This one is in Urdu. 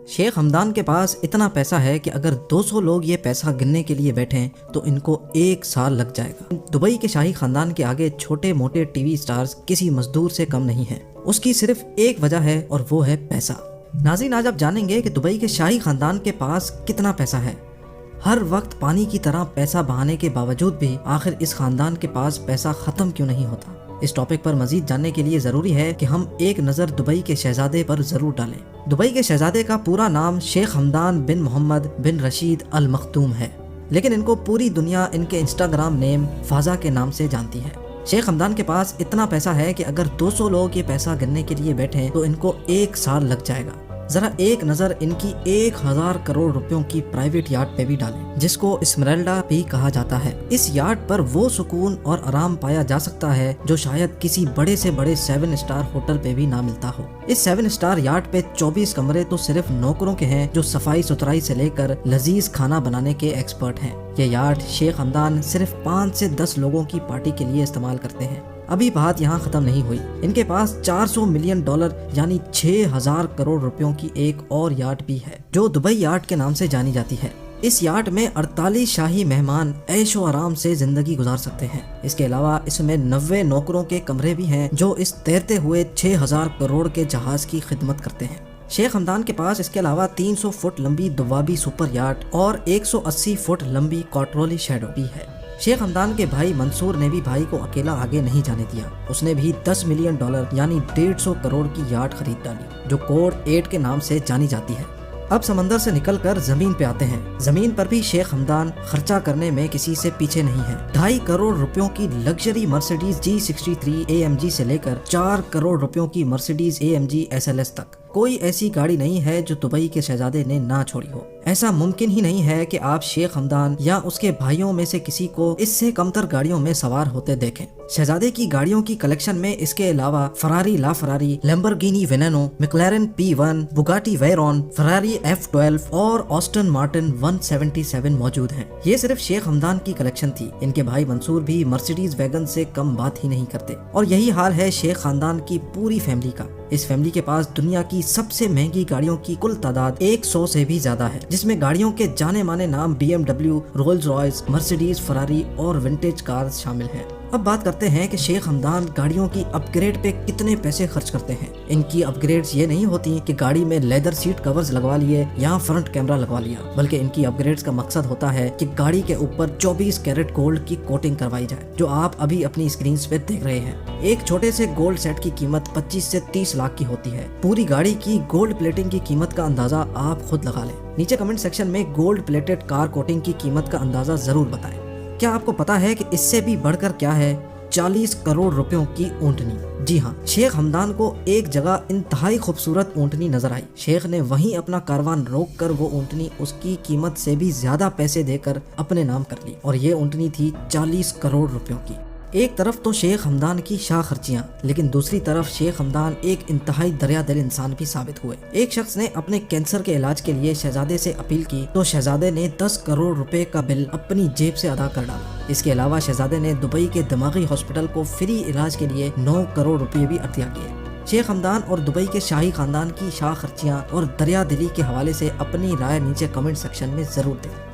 شیخ ہمدان کے پاس اتنا پیسہ ہے کہ اگر 200 لوگ یہ پیسہ گننے کے لیے بیٹھیں تو ان کو 1 سال لگ جائے گا۔ دبئی کے شاہی خاندان کے آگے چھوٹے موٹے ٹی وی سٹارز کسی مزدور سے کم نہیں ہیں۔ اس کی صرف ایک وجہ ہے اور وہ ہے پیسہ۔ ناظرین، آج آپ جانیں گے کہ دبئی کے شاہی خاندان کے پاس کتنا پیسہ ہے۔ ہر وقت پانی کی طرح پیسہ بہانے کے باوجود بھی آخر اس خاندان کے پاس پیسہ ختم کیوں نہیں ہوتا؟ اس ٹاپک پر مزید جاننے کے لیے ضروری ہے کہ ہم ایک نظر دبئی کے شہزادے پر ضرور ڈالیں۔ دبئی کے شہزادے کا پورا نام شیخ ہمدان بن محمد بن رشید المختوم ہے، لیکن ان کو پوری دنیا ان کے انسٹاگرام نیم فازا کے نام سے جانتی ہے۔ شیخ ہمدان کے پاس اتنا پیسہ ہے کہ اگر 200 لوگ یہ پیسہ گننے کے لیے بیٹھیں تو ان کو 1 سال لگ جائے گا۔ ذرا ایک نظر ان کی 1000 کروڑ روپیوں کی پرائیویٹ یاٹ پہ بھی ڈالیں، جس کو اسمرالڈا بھی کہا جاتا ہے۔ اس یاٹ پر وہ سکون اور آرام پایا جا سکتا ہے جو شاید کسی بڑے سے بڑے 7 اسٹار ہوٹل پہ بھی نہ ملتا ہو۔ اس 7 اسٹار یاٹ پہ 24 کمرے تو صرف نوکروں کے ہیں جو صفائی ستھرائی سے لے کر لذیذ کھانا بنانے کے ایکسپرٹ ہیں۔ یہ یاٹ شیخ ہمدان صرف 5 سے 10 لوگوں کی پارٹی کے لیے استعمال کرتے ہیں۔ ابھی بات یہاں ختم نہیں ہوئی، ان کے پاس $400 ملین یعنی 6000 کروڑ روپیوں کی ایک اور یاٹ بھی ہے جو دبئی یاٹ کے نام سے جانی جاتی ہے۔ اس یاٹ میں 48 شاہی مہمان عیش و آرام سے زندگی گزار سکتے ہیں۔ اس کے علاوہ اس میں 90 نوکروں کے کمرے بھی ہیں جو اس تیرتے ہوئے 6000 کروڑ کے جہاز کی خدمت کرتے ہیں۔ شیخ ہمدان کے پاس اس کے علاوہ 300 فٹ لمبی دوابی سپر یاٹ اور 180 فٹ لمبی کوٹرولی شیڈو بھی ہے۔ شیخ ہمدان کے بھائی منصور نے بھی بھائی کو اکیلا آگے نہیں جانے دیا۔ اس نے بھی $10 ملین یعنی 150 کروڑ کی یاٹ خرید ڈالی جو کوڈ 8 کے نام سے جانی جاتی ہے۔ اب سمندر سے نکل کر زمین پہ آتے ہیں۔ زمین پر بھی شیخ ہمدان خرچہ کرنے میں کسی سے پیچھے نہیں ہے۔ 2.5 کروڑ روپیوں کی لگژری مرسیڈیز G63 AMG سے لے کر 4 کروڑ روپیوں کی مرسیڈیز AMG SLS تک کوئی ایسی گاڑی نہیں ہے جو دبئی کے شہزادے نے نہ چھوڑی ہو۔ ایسا ممکن ہی نہیں ہے کہ آپ شیخ ہمدان یا اس کے بھائیوں میں سے کسی کو اس سے کمتر گاڑیوں میں سوار ہوتے دیکھیں۔ شہزادے کی گاڑیوں کی کلیکشن میں اس کے علاوہ فراری لا فراری، لیمبورگینی وینینو، میکلارن P1، بوگاٹی ویرون، فراری F12 اور آسٹن مارٹن 177 موجود ہیں۔ یہ صرف شیخ ہمدان کی کلیکشن تھی، ان کے بھائی منصور بھی مرسیڈیز ویگن سے کم بات ہی نہیں کرتے، اور یہی حال ہے شیخ خاندان کی پوری فیملی کا۔ اس فیملی کے پاس دنیا کی سب سے مہنگی گاڑیوں کی کل تعداد 100 سے بھی زیادہ ہے، جس میں گاڑیوں کے جانے مانے نام BMW، رولز رائس، مرسیڈیز، فراری اور ونٹیج کارز شامل ہیں۔ اب بات کرتے ہیں کہ شیخ ہمدان گاڑیوں کی اپ گریڈ پہ کتنے پیسے خرچ کرتے ہیں۔ ان کی اپ گریڈز یہ نہیں ہوتی کہ گاڑی میں لیدر سیٹ کورز لگوا لیے یا فرنٹ کیمرہ لگوا لیا، بلکہ ان کی اپ گریڈز کا مقصد ہوتا ہے کہ گاڑی کے اوپر 24 کیرٹ گولڈ کی کوٹنگ کروائی جائے، جو آپ ابھی اپنی اسکرینز پہ دیکھ رہے ہیں۔ ایک چھوٹے سے گولڈ سیٹ کی قیمت 25 سے 30 لاکھ کی ہوتی ہے۔ پوری گاڑی کی گولڈ پلیٹنگ کی قیمت کا اندازہ آپ خود لگا لیں۔ نیچے کمنٹ سیکشن میں گولڈ پلیٹڈ کار کوٹنگ کی قیمت کا اندازہ ضرور بتائیں۔ کیا آپ کو پتا ہے کہ اس سے بھی بڑھ کر کیا ہے؟ 40 کروڑ روپیوں کی اونٹنی۔ جی ہاں، شیخ ہمدان کو ایک جگہ انتہائی خوبصورت اونٹنی نظر آئی۔ شیخ نے وہیں اپنا کاروان روک کر وہ اونٹنی اس کی قیمت سے بھی زیادہ پیسے دے کر اپنے نام کر لی، اور یہ اونٹنی تھی 40 کروڑ روپیوں کی۔ ایک طرف تو شیخ ہمدان کی شاہ خرچیاں، لیکن دوسری طرف شیخ ہمدان ایک انتہائی دریا دل انسان بھی ثابت ہوئے۔ ایک شخص نے اپنے کینسر کے علاج کے لیے شہزادے سے اپیل کی تو شہزادے نے 10 کروڑ روپے کا بل اپنی جیب سے ادا کر ڈالا۔ اس کے علاوہ شہزادے نے دبئی کے دماغی ہاسپٹل کو فری علاج کے لیے 9 کروڑ روپے بھی عطیہ کیے۔ شیخ ہمدان اور دبئی کے شاہی خاندان کی شاہ خرچیاں اور دریا دلی کے حوالے سے اپنی رائے نیچے کمنٹ سیکشن میں ضرور دیں۔